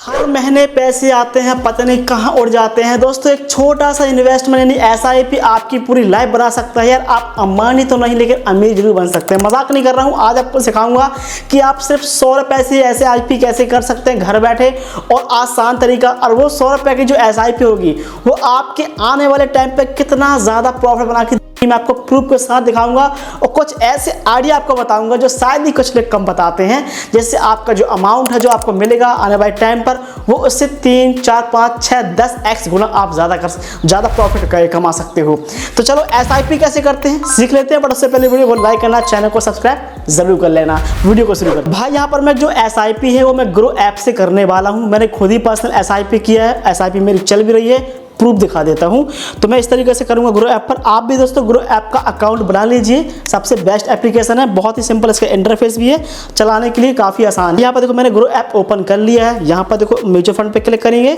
हर महीने पैसे आते हैं, पता नहीं कहाँ उड़ जाते हैं। दोस्तों एक छोटा सा इन्वेस्टमेंट यानी एसआईपी आपकी पूरी लाइफ बना सकता है। यार आप अंबानी तो नहीं लेकिन अमीर जरूर बन सकते हैं। मजाक नहीं कर रहा हूँ। आज आपको सिखाऊंगा कि आप सिर्फ 100 रुपये से एसआईपी कैसे कर सकते हैं घर बैठे और आसान तरीका। और वो 100 रुपये की जो एसआईपी होगी वो आपके आने वाले टाइम पर कितना ज़्यादा प्रॉफिट बना के मैं आपको प्रूफ के साथ दिखाऊंगा और कुछ ऐसे आइडिया आपको बताऊंगा जो शायद ही कुछ लोग कम बताते हैं। जैसे आपका जो अमाउंट है जो आपको मिलेगा आने वाले टाइम पर वो उससे 3, 4, 5, 6, 10x गुना आप ज़्यादा प्रॉफिट कमा सकते हो। तो चलो एसआईपी कैसे करते हैं सीख लेते हैं। बट उससे पहले वीडियो को लाइक करना, चैनल को सब्सक्राइब जरूर कर लेना। वीडियो को शुरू कर भाई। यहाँ पर मैं जो एसआईपी है वो मैं ग्रो ऐप से करने वाला हूँ। मैंने खुद ही पर्सनल एसआईपी किया है। एसआईपी मेरी चल भी रही है, प्रूफ दिखा देता हूं। तो मैं इस तरीके से करूंगा ग्रो ऐप पर। आप भी दोस्तों ग्रो ऐप का अकाउंट बना लीजिए। सबसे बेस्ट एप्लीकेशन है, बहुत ही सिंपल इसका इंटरफेस भी है, चलाने के लिए काफ़ी आसान है। यहाँ पर देखो मैंने ग्रो ऐप ओपन कर लिया है। यहाँ पर देखो म्यूचुअल फंड पे क्लिक करेंगे,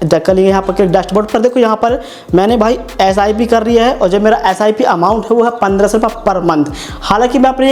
कर लेंगे। यहाँ पर डैशबोर्ड पर देखो यहाँ पर मैंने भाई एसआईपी कर लिया है और जो मेरा एसआईपी अमाउंट है वो है 1500 रुपये पर मंथ। हालांकि मैं अपनी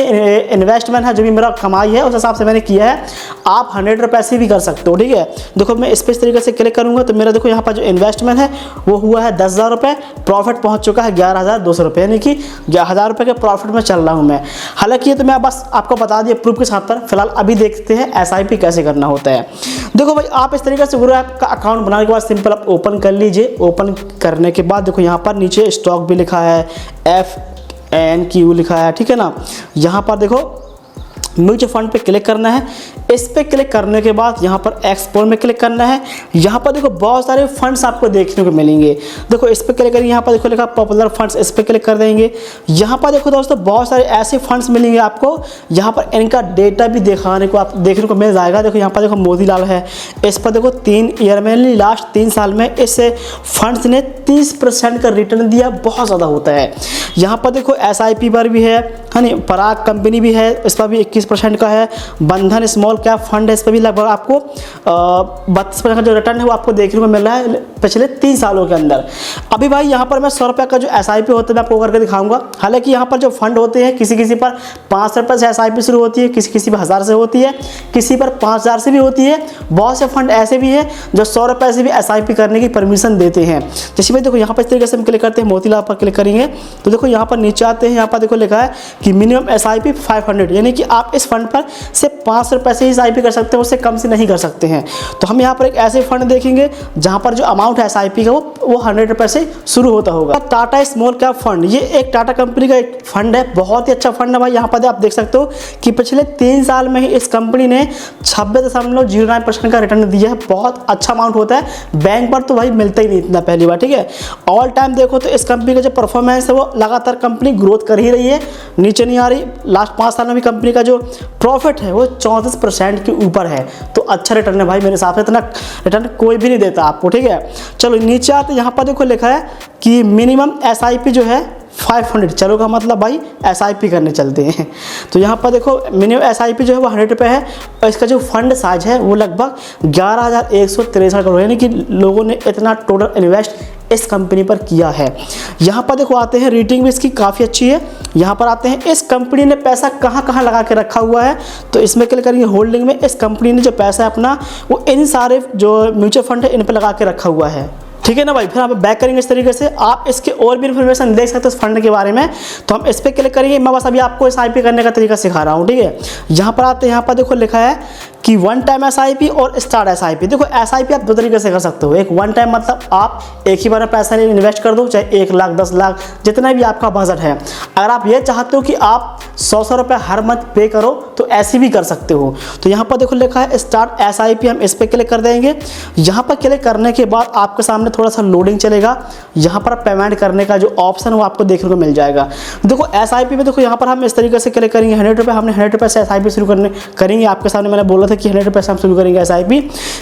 इन्वेस्टमेंट है जो भी मेरा कमाई है उस हिसाब से मैंने किया है। आप 100 रुपये से भी कर सकते हो, ठीक है। देखो मैं इस पर इस तरीके से क्लिक करूँगा तो मेरा देखो यहाँ पर जो इन्वेस्टमेंट है वो हुआ है 10,000 रुपये। प्रॉफिट पहुँच चुका है 11,200 रुपये, यानी कि 1000 रुपये के प्रॉफिट में चल रहा हूँ मैं। हालांकि ये तो मैं बस आपको बता दिया प्रूफ के साथ पर। फिलहाल अभी देखते हैं एसआईपी कैसे करना होता है। देखो भाई आप इस तरीके से ग्रो ऐप का अकाउंट बनाने के बाद सिंपल आप ओपन कर लीजिए। ओपन करने के बाद देखो यहाँ पर नीचे स्टॉक भी लिखा है, FNQ लिखा है, ठीक है ना। यहाँ पर देखो म्यूचुअल फंड पे क्लिक करना है। इस पे क्लिक करने के बाद यहाँ पर एक्सप्लोर में क्लिक करना है। यहाँ पर देखो बहुत सारे फंड्स आपको देखने को मिलेंगे। देखो इस पे क्लिक करेंगे, यहाँ पर देखो लिखा पॉपुलर फंड्स, इस पे क्लिक कर देंगे। यहाँ पर देखो दोस्तों बहुत सारे ऐसे फंड्स मिलेंगे आपको। यहाँ पर इनका डेटा भी देखने को मिल जाएगा। देखो यहाँ पर देखो मोतीलाल है, इस पर देखो 3 ईयर में लास्ट 3 साल में इस फंड्स ने 30% का रिटर्न दिया, बहुत ज़्यादा होता है। यहाँ पर देखो SIP पर भी है नहीं, पराग कंपनी भी है, इस पर भी 21% का है। बंधन स्मॉल कैप फंड है, इस पर भी लगभग आपको 32% का जो रिटर्न है वो आपको देखने को मिल रहा है पिछले 3 सालों के अंदर। अभी भाई यहाँ पर मैं 100 रुपये का जो SIP होता है मैं आपको करके दिखाऊंगा। हालांकि यहाँ पर जो फंड होते हैं किसी पर 5 रुपये से SIP शुरू होती है, किसी पर 1000 से होती है, किसी पर 5000 से भी होती है। बहुत से फंड ऐसे भी हैं जो 100 रुपये से भी SIP करने की परमिशन देते हैं। जैसे भाई देखो यहाँ पर इस तरीके से हम क्लिक करते हैं, मोतीलाल पर क्लिक करेंगे तो देखो यहाँ पर नीचे आते हैं। यहाँ पर देखो लिखा है कि मिनिमम SIP 500, यानी कि आप इस फंड पर सिर्फ 5 रुपये से ही SIP कर सकते हैं, उससे कम से नहीं कर सकते हैं। तो हम यहाँ पर एक ऐसे फंड देखेंगे जहाँ पर जो अमाउंट है SIP का वो 100 रुपये से शुरू होता होगा। टाटा स्मॉल कैप फंड, ये एक टाटा कंपनी का एक फंड है, बहुत ही अच्छा फंड है भाई। यहाँ पर आप देख सकते हो कि पिछले 3 साल में ही इस कंपनी ने 26.09% का रिटर्न दिया है। बहुत अच्छा अमाउंट होता है, बैंक पर तो भाई मिलता ही नहीं इतना, पहली बार, ठीक है। ऑल टाइम देखो तो इस कंपनी का जो परफॉर्मेंस है वो लगातार कंपनी ग्रोथ कर ही रही है, नीचे नहीं आ रही। लास्ट 5 साल में भी कंपनी का जो प्रॉफिट है वो 34% के ऊपर है। तो अच्छा रिटर्न है भाई, मेरे हिसाब से इतना रिटर्न कोई भी नहीं देता आपको, ठीक है। चलो नीचे आते, यहाँ पर देखो लिखा है कि मिनिमम SIP जो है 500। चलो का मतलब भाई SIP करने चलते हैं। तो यहाँ पर देखो मिनिमम SIP जो है वो 100 रुपये है और इसका जो फंड साइज है वो लगभग 11,163 करोड़, यानी कि लोगों ने इतना टोटल इन्वेस्ट इस कंपनी पर किया है। यहाँ पर देखो आते हैं, रेटिंग भी इसकी काफ़ी अच्छी है। यहाँ पर आते हैं, इस कंपनी ने पैसा कहाँ लगा के रखा हुआ है तो इसमें क्लिक करेंगे होल्डिंग में। इस कंपनी ने जो पैसा है अपना वो इन सारे जो म्यूचुअल फंड है इन पर लगा के रखा हुआ है, ठीक है ना भाई। फिर आप बैक करेंगे इस तरीके से। आप इसके और भी इन्फॉर्मेशन देख सकते हो इस फंड के बारे में, तो हम इस पर क्लिक करेंगे। मैं बस अभी आपको SIP करने का तरीका सिखा रहा हूँ, ठीक है। यहाँ पर आते हैं, यहाँ पर देखो लिखा है कि 1 टाइम SIP और स्टार्ट SIP। देखो SIP आप 2 तरीके से कर सकते हो। एक 1 टाइम मतलब आप एक ही बार में पैसा इन्वेस्ट कर दो, चाहे 1 लाख 10 लाख जितना भी आपका बजट है। अगर आप ये चाहते हो कि आप 100 रुपये हर मंथ पे करो तो ऐसे भी कर सकते हो। तो यहाँ पर देखो लिखा है स्टार्ट SIP, हम इस पर क्लिक कर देंगे। यहाँ पर क्लिक करने के बाद आपके सामने थोड़ा सा लोडिंग चलेगा। यहाँ पर पेमेंट करने का जो ऑप्शन है वो आपको देखने को मिल जाएगा। देखो SIP में देखो यहाँ पर हम इस तरीके से क्लिक करेंगे 100 रुपये। हमने 100 रुपये से SIP शुरू करेंगे। आपके सामने मैंने बोला था कि 100 रुपये से हम शुरू करेंगे SIP।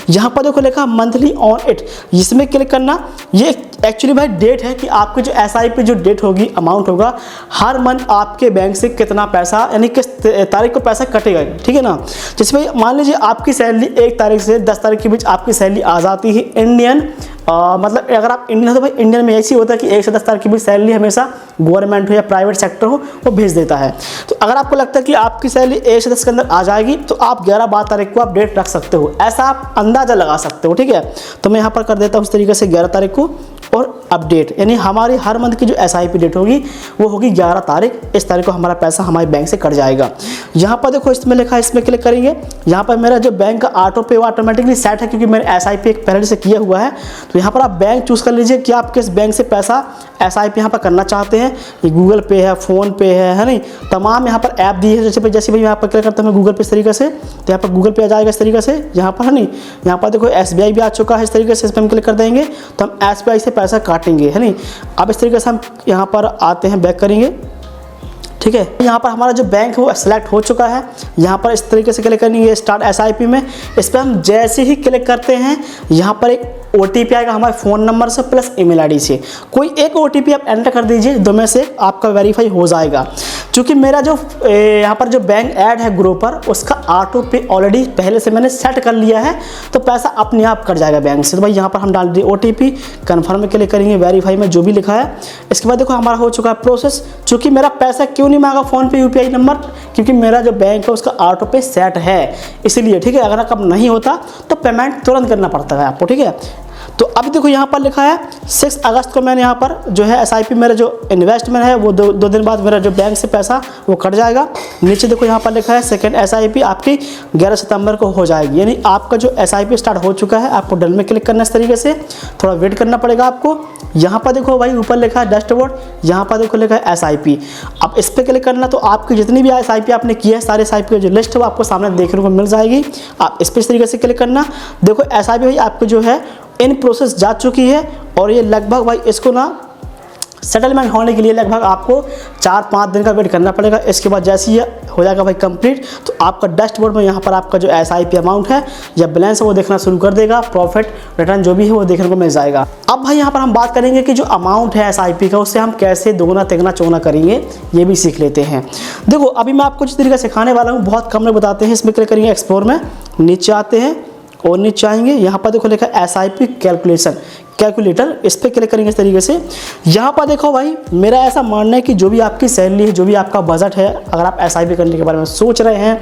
यहाँ पर देखो लिखा मंथली ऑन इट, इसमें क्लिक करना। ये एक्चुअली भाई डेट है कि आपकी जो SIP जो डेट होगी, अमाउंट होगा, हर मंथ आपके बैंक से कितना पैसा यानी किस तारीख को पैसा कटेगा, ठीक है ना। जैसे भाई मान लीजिए आपकी सैलरी 1 तारीख से 10 तारीख के बीच आपकी सैलरी आ जाती है इंडियन मतलब अगर आप इंडियन हो तो भाई इंडियन में ऐसी होता है कि 1 से 10 तारीख की भी सैलरी हमेशा गवर्नमेंट हो या प्राइवेट सेक्टर हो वो भेज देता है। तो अगर आपको लगता है कि आपकी सैलरी 1 से 10 के अंदर आ जाएगी तो आप 11-12 तारीख को आप डेट रख सकते हो, ऐसा आप अंदाज़ा लगा सकते हो। ठीक है, तो मैं यहाँ पर कर देता हूँ उस तरीके से 11 तारीख को और अपडेट, यानी हमारी हर मंथ की जो SIP डेट होगी वो होगी 11 तारीख। इस तारीख को हमारा पैसा हमारे बैंक से कट जाएगा। यहाँ पर देखो इसमें लिखा है, इसमें क्लिक करेंगे। यहाँ पर मेरा जो बैंक का ऑटो पे वो ऑटोमेटिकली सेट है क्योंकि मैंने SIP एक पहले से किया हुआ है। तो यहाँ पर आप बैंक चूज़ कर लीजिए कि आप किस बैंक से पैसा SIP यहाँ पर करना चाहते हैं। ये गूगल पे है, फ़ोन पे है नहीं, तमाम यहाँ पर ऐप दी है। जैसे भाई यहाँ पर क्लिक करता हूँ मैं गूगल पे इस तरीके से, तो यहाँ पर गूगल पे आ जाएगा इस तरीके से। यहाँ पर है नहीं, यहाँ पर देखो SBI भी आ चुका है इस तरीके से, इस पर हम क्लिक कर देंगे तो हम SBI से पैसा काटेंगे, है नहीं। अब इस तरीके से हम यहाँ पर आते हैं, बैक करेंगे। ठीक है, यहाँ पर हमारा जो बैंक है वो सेलेक्ट हो चुका है। यहाँ पर इस तरीके से क्लिक करेंगे स्टार्ट SIP में। इस पर हम जैसे ही क्लिक करते हैं यहाँ पर एक OTP आएगा हमारे फ़ोन नंबर से प्लस ईमेल ID से। कोई एक OTP आप एंटर कर दीजिए, दो में से आपका वेरीफाई हो जाएगा। क्योंकि मेरा जो यहाँ पर जो बैंक ऐड है ग्रुप पर, उसका ऑटो पे ऑलरेडी पहले से मैंने सेट कर लिया है, तो पैसा अपने आप कट जाएगा बैंक से। तो भाई यहाँ पर हम डाल दिए OTP, कन्फर्म में क्लिक करेंगे, वेरीफाई में जो भी लिखा है। इसके बाद देखो हमारा हो चुका है प्रोसेस। चूँकि मेरा पैसा क्यों नहीं मांगा फ़ोन पे UPI नंबर, क्योंकि मेरा जो बैंक है उसका ऑटो पे सेट है इसलिए। ठीक है, अगर कब नहीं होता तो पेमेंट तुरंत करना पड़ता है आपको। ठीक है, तो अब देखो यहाँ पर लिखा है 6 अगस्त को मैंने यहाँ पर जो है SIP मेरा जो इन्वेस्टमेंट है वो दो दिन बाद मेरा जो बैंक से पैसा वो कट जाएगा। नीचे देखो यहाँ पर लिखा है सेकंड SIP आपकी 11 सितंबर को हो जाएगी, यानी आपका जो SIP स्टार्ट हो चुका है। आपको डन में क्लिक करना इस तरीके से, थोड़ा वेट करना पड़ेगा आपको। यहाँ पर देखो भाई ऊपर लिखा है डैशबोर्ड, यहाँ पर देखो लिखा है SIP। अब इस पर क्लिक करना तो आपकी जितनी भी SIP आपने की है सारे SIP की जो लिस्ट है वो आपको सामने देखने को मिल जाएगी। आप इस पर इस तरीके से क्लिक करना। देखो SIP भाई आपको जो है इन प्रोसेस जा चुकी है और ये लगभग भाई इसको ना सेटलमेंट होने के लिए लगभग आपको 4-5 दिन का वेट करना पड़ेगा। इसके बाद जैसे ही हो जाएगा भाई कंप्लीट तो आपका डैशबोर्ड में यहाँ पर आपका जो SIP अमाउंट है या बैलेंस है वो देखना शुरू कर देगा। प्रॉफिट रिटर्न जो भी है वो देखने को मिल जाएगा। अब भाई यहाँ पर हम बात करेंगे कि जो अमाउंट है SIP का उससे हम कैसे दोगुना तिगुना चौगुना करेंगे, ये भी सीख लेते हैं। देखो अभी मैं आपको जिस तरीके सिखाने वाला हूँ बहुत कम लोग बताते हैं। इसमें क्लिक करेंगे एक्सप्लोर में, नीचे आते हैं और नीचे आएंगे, यहाँ पर देखो लिखा है SIP कैलकुलेटर, इस पर क्लिक करेंगे इस तरीके से। यहाँ पर देखो भाई मेरा ऐसा मानना है कि जो भी आपकी सैलरी है, जो भी आपका बजट है, अगर आप SIP करने के बारे में सोच रहे हैं,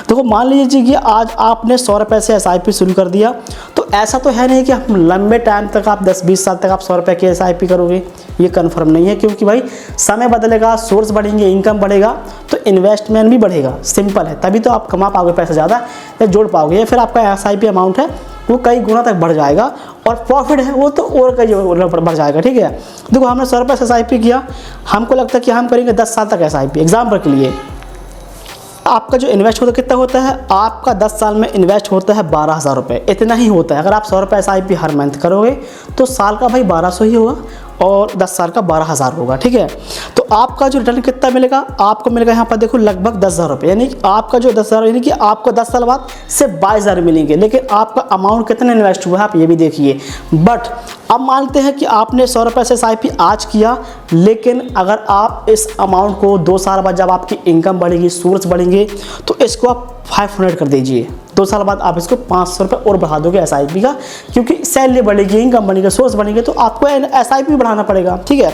देखो मान लीजिए कि आज आपने 100 रुपये से SIP शुरू कर दिया, तो ऐसा तो है नहीं कि हम लंबे टाइम तक आप 10-20 साल तक आप 100 रुपये की SIP करोगे, ये कन्फर्म नहीं है। क्योंकि भाई समय बदलेगा, सोर्स बढ़ेंगे, इनकम बढ़ेगा तो इन्वेस्टमेंट भी बढ़ेगा। सिंपल है, तभी तो आप कमा पाओगे पैसा ज़्यादा या जोड़ पाओगे, या फिर आपका SIP अमाउंट है वो कई गुना तक बढ़ जाएगा और प्रॉफिट है वो तो और कई बढ़ जाएगा। ठीक है, देखो हमने 100 रुपये से SIP किया, हमको लगता है कि हम करेंगे 10 साल तक SIP। एग्जाम्पल के लिए आपका जो इन्वेस्ट होता है कितना होता है, आपका 10 साल में इन्वेस्ट होता है 12,000 रुपये, इतना ही होता है। अगर आप 100 रुपये SIP हर मंथ करोगे तो साल का भाई 1200 ही होगा और 10 साल का 12,000 होगा। ठीक है, तो आपका जो रिटर्न कितना मिलेगा, आपको मिलेगा यहाँ पर देखो लगभग 10,000 रुपये, यानी आपका जो 10,000 यानी कि आपको 10 साल बाद सिर्फ 22,000 मिलेंगे। लेकिन आपका अमाउंट कितना इन्वेस्ट हुआ है आप ये भी देखिए। बट अब मानते हैं कि आपने 100 रुपये से SIP आज किया, लेकिन अगर आप इस अमाउंट को 2 साल बाद जब आपकी इनकम बढ़ेगी, सोर्स बढ़ेंगे, तो इसको आप 500 कर दीजिए। 2 साल बाद आप इसको 500 रुपये और बढ़ा दोगे SIP का, क्योंकि सैलरी बढ़ेगी, इनकम बढ़ेगी, सोर्स बढ़ेंगे, तो आपको SIP भी बढ़ाना पड़ेगा। ठीक है,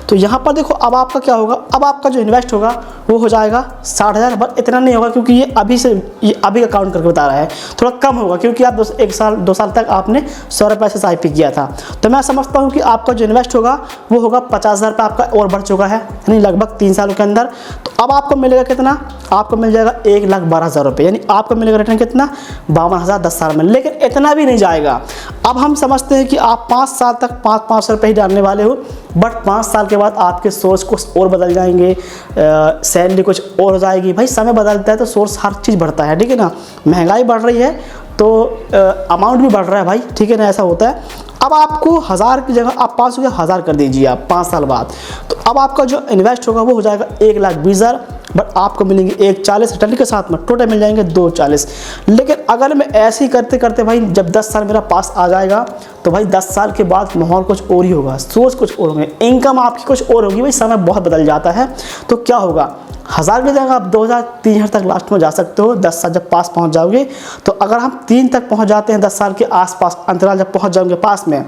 तो यहाँ पर देखो अब आपका क्या होगा, अब आपका जो इन्वेस्ट होगा वो हो जाएगा 60,000। बट इतना नहीं होगा क्योंकि ये अभी का काउंट करके बता रहा है, थोड़ा कम होगा क्योंकि आप 2 साल तक आपने 100 रुपये से SIP किया था। तो मैं समझता हूँ कि आपका जो इन्वेस्ट होगा वो होगा 50,000 रुपये आपका और बढ़ चुका है, यानी लगभग 3 सालों के अंदर। तो अब आपको मिलेगा कितना, आपको मिल जाएगा 1,12,000 रुपये, यानी आपको मिलेगा रिटर्न कितना 52,000 10 साल में। लेकिन इतना भी नहीं जाएगा। अब हम समझते हैं कि आप 5 साल तक 500 रुपये ही डालने वाले हो, बट 5 साल के बाद आपके सोर्स कुछ और बदल जाएंगे, सैलरी कुछ और हो जाएगी। भाई समय बदलता है तो सोर्स हर चीज़ बढ़ता है। ठीक है ना, महंगाई बढ़ रही है तो अमाउंट भी बढ़ रहा है भाई। ठीक है ना, ऐसा होता है। अब आपको 1000 की जगह आप 500 के 1000 कर दीजिए आप 5 साल बाद, तो अब आपका जो इन्वेस्ट होगा वो हो जाएगा 1,20,000। बट आपको मिलेंगे 1,40 रिटर्न के साथ में, टोटल मिल जाएंगे 2,40। लेकिन अगर मैं ऐसे ही करते करते भाई जब 10 साल मेरा पास आ जाएगा तो भाई 10 साल के बाद माहौल कुछ और ही होगा, सोच कुछ और होंगे, इनकम आपकी कुछ और होगी। भाई समय बहुत बदल जाता है, तो क्या होगा, 1000 की जगह आप 2000 3000 तक लास्ट में जा सकते हो 10 साल जब पास पहुंच जाओगे। तो अगर हम 3 तक पहुंच जाते हैं 10 साल के आसपास अंतराल जब पहुंच जाओगे पास में,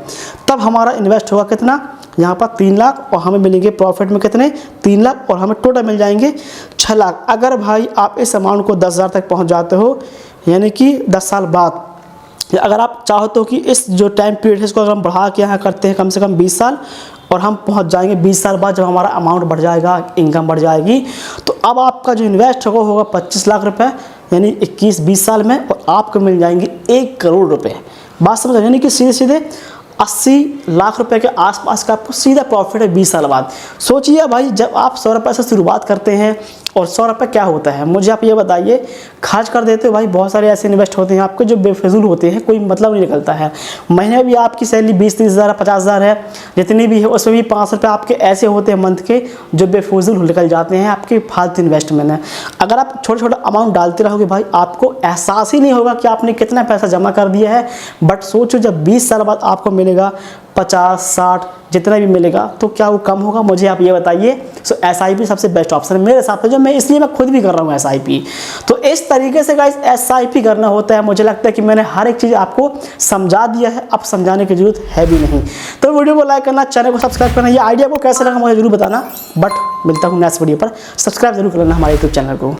तब हमारा इन्वेस्ट होगा कितना, यहाँ पर 3 लाख और हमें मिलेंगे प्रॉफिट में कितने 3 लाख और हमें टोटल मिल जाएंगे 6 लाख। अगर भाई आप इस अमाउंट को 10,000 तक पहुँच जाते हो, यानी कि 10 साल बाद, अगर आप चाहते हो कि इस जो टाइम पीरियड है इसको अगर हम बढ़ा के यहाँ करते हैं कम से कम 20 साल और हम पहुँच जाएंगे 20 साल बाद, जब हमारा अमाउंट बढ़ जाएगा, इनकम बढ़ जाएगी, तो अब आपका जो इन्वेस्ट होगा 25 लाख रुपए, यानी 21-20 साल में, और आपको मिल जाएंगे 1 करोड़ रुपए। बात समझ, यानी कि सीधे सीधे 80 लाख रुपए के आसपास का आपको सीधा प्रॉफिट है 20 साल बाद। सोचिए भाई, जब आप 100 रुपये से शुरुआत करते हैं, और 100 रुपये क्या होता है मुझे आप ये बताइए, खर्च कर देते हो भाई। बहुत सारे ऐसे इन्वेस्ट होते हैं आपके जो बेफिजूल होते हैं, कोई मतलब नहीं निकलता है। महीने भी आपकी सैलरी 20-30 हज़ार 50 हज़ार है, जितनी भी है उसमें भी 5 रुपये आपके ऐसे होते हैं मंथ के जो बेफिजूल निकल जाते हैं, आपके फालतू इन्वेस्टमेंट है। अगर आप छोटा छोटा अमाउंट डालते रहोगे भाई, आपको एहसास ही नहीं होगा कि आपने कितना पैसा जमा कर दिया है। बट सोचो जब 20 साल बाद आपको मिलेगा 50-60 जितना भी मिलेगा, तो क्या वो कम होगा, मुझे आप ये बताइए। सो SIP सबसे बेस्ट ऑप्शन है मेरे हिसाब से, जो मैं इसलिए मैं खुद भी कर रहा हूँ SIP। तो इस तरीके से गाइस SIP करना होता है। मुझे लगता है कि मैंने हर एक चीज़ आपको समझा दिया है, अब समझाने की जरूरत है भी नहीं। तो वीडियो को लाइक करना, चैनल को सब्सक्राइब करना, ये आइडिया को कैसे लगा मुझे जरूर बताना। बट मिलता हूँ नेक्स्ट वीडियो पर, सब्सक्राइब जरूर कर लेना हमारे यूट्यूब चैनल को।